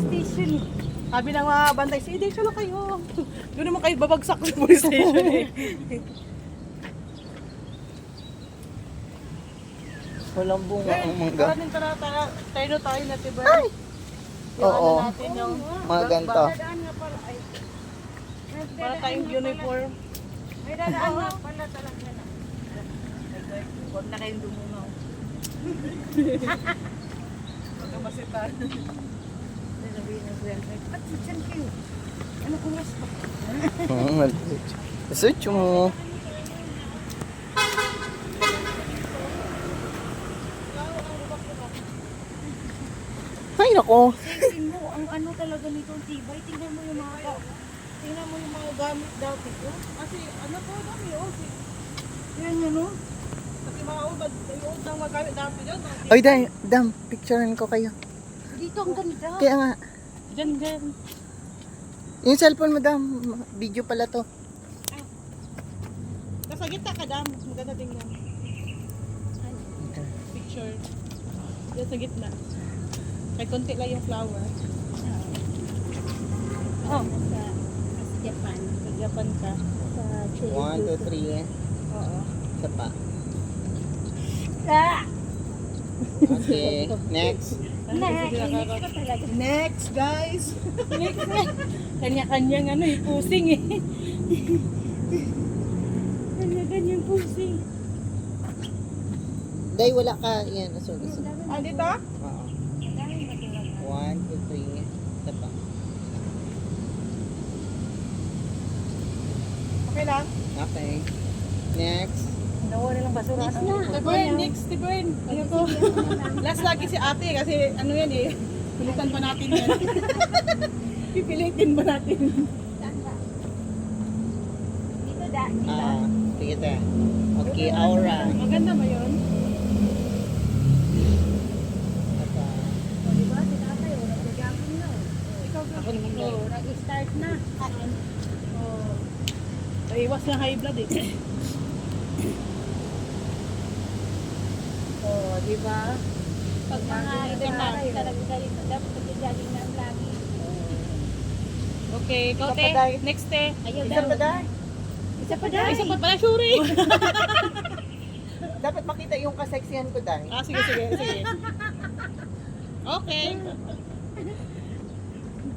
Station. Sabi ng mga bantay, sige, dito lang kayo. Doon naman kayo babagsak ng police station eh. Walang bunga ang mangga. Tara din, tara. Tayo na tayo na, diba? Oo. Natin yung Mga ganito. para tayong uniform. May dadaan nga pala talaga na. Huwag na kayong dumungaw. Huwag ka masitan. Sabihin ng girlfriend, at dyan kayo. Ano kung mas pa? Search mo. Ay, nako. Tingnan mo, ang ano talaga nito, ang tibay. Tingnan mo yung mga gamit dati ko. Kasi ano po kami, oh. Yan ano? Kasi mga ubad, yung ubad ng magamit dati dyan. Ay, dam, picturean ko kayo. Dito ang ganda. Kaya nga, Dyan. yung cellphone mo, dam, video pala to. Nasa gitna ka, dam. Maganda tingnan. Picture. Dyan sa gitna. Kaya konti lang yung flower. Oh. Sa Japan. Sa Japan ka. Sa 1, 2, 3, Oo. isa pa. Ah! Okay, next. Naiinis ko talaga. Next, guys. Kanya-kanyang ano eh, pusing eh. Kanya-kanyang pusing. Day, wala ka. Yan, sorry. Ah, dito? Oo. 1, 2, 3, isa pa. Okay lang? Okay. Next. Nawa nilang basura. Next na. Tibern, next, Tibern. Ano to? Last lagi si ate kasi ano yan eh. Pilitan pa natin yan. Pipilitin ba natin? Dito da. Ah, sige tayo. Okay, aura. Maganda ba yun? Isa pa. O diba, si tatay, o, nagagapon na. Ikaw ako naman O, nag-start na. Iwas na high blood eh. O, diba? Pag mga ibang araw, talaga ganito, dapat nag-jogging na lagi. Okay, ikaw Isa te. pa, Day. Next te. Ayaw Isa pa, Day. Isa pa Ay, isa pa pala, sure eh. Dapat makita yung kaseksihan ko, Day. Ah, sige. Okay.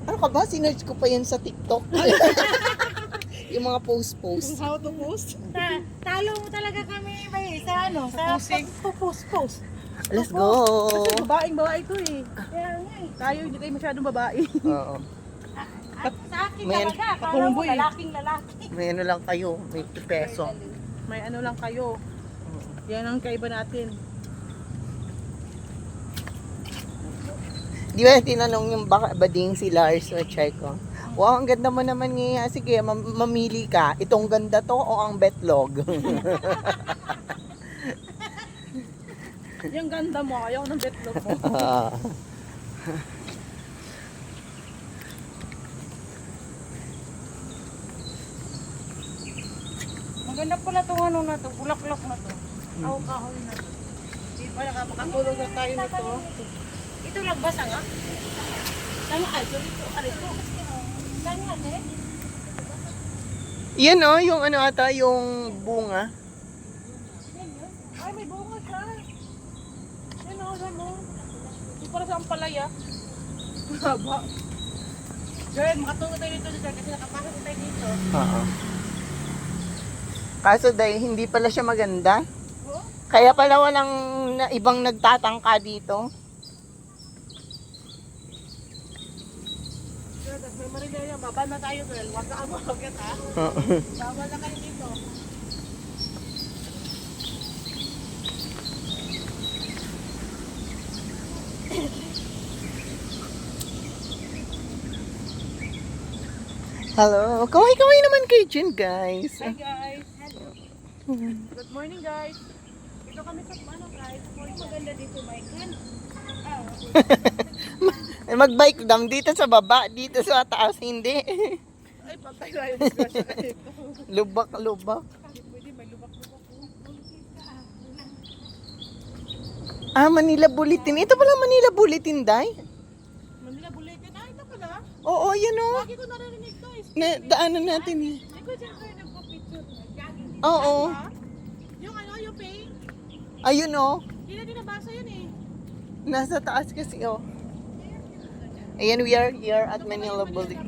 Ano ka ba? Sinerge ko pa yan sa TikTok. Yung mga post-post. How to post? Talo mo talaga kami ba sa ano? Sa Posing. post. Let's go! Kasi babae ito eh. Kaya nga eh. Tayo, hindi tayo masyadong babae. Oo. Sa akin May- talaga, akala mo Katumboy eh. lalaking lalaki. May ano lang kayo, may peso. May ano lang kayo. Yan ang kaiba natin. Di ba tinanong yung bading si Lars na check ko? Wow, ang ganda mo naman ngayon. Sige, mamili ka. Itong ganda to o ang betlog? Yung ganda mo, ayaw ng betlog mo. Maganda pala itong ano na to, bulaklak na to. Kahoy na to. Di ba nakapakatulog na tayo nito? Ito lagbasa nga? Tama, ay, sorry po. Arito. Tama, eh. Yan o, yung ano ata, yung bunga. Ay, may bunga siya. Yan o, saan mo? Di para sa ampalaya. Haba. Girl, makatulog tayo dito kasi nakapasok tayo dito. Oo. Kaso dahil hindi pala siya maganda. Kaya pala walang ibang nagtatangka dito. Girl, may marinaya, baba na tayo girl. Huwag ka amagad ha. Oo. Bawal na kayo dito. Hello. Kaway-kaway naman kayo dyan, guys. Hi guys. Good morning guys. Dito kami sa ano guys. Maganda dito, Michael. Mag-bike dam dito sa baba, dito sa taas, hindi. Ay, patay na yung disgrasya ka dito. Lubak-lubak. Pwede, may lubak-lubak po. Ah, Manila Bulletin. Ito pala Manila Bulletin, Day. Manila Bulletin Ah, ito pala. Oo, yun o. Lagi ko narinig to. Daanan natin eh. Hindi ko siyempre nagpa-picture. Oo. Yung ano, yung pay. Ayun o. Hindi na dinabasa yun eh. Nasa taas kasi oh. Ayan, we are here at Manila Boulevard.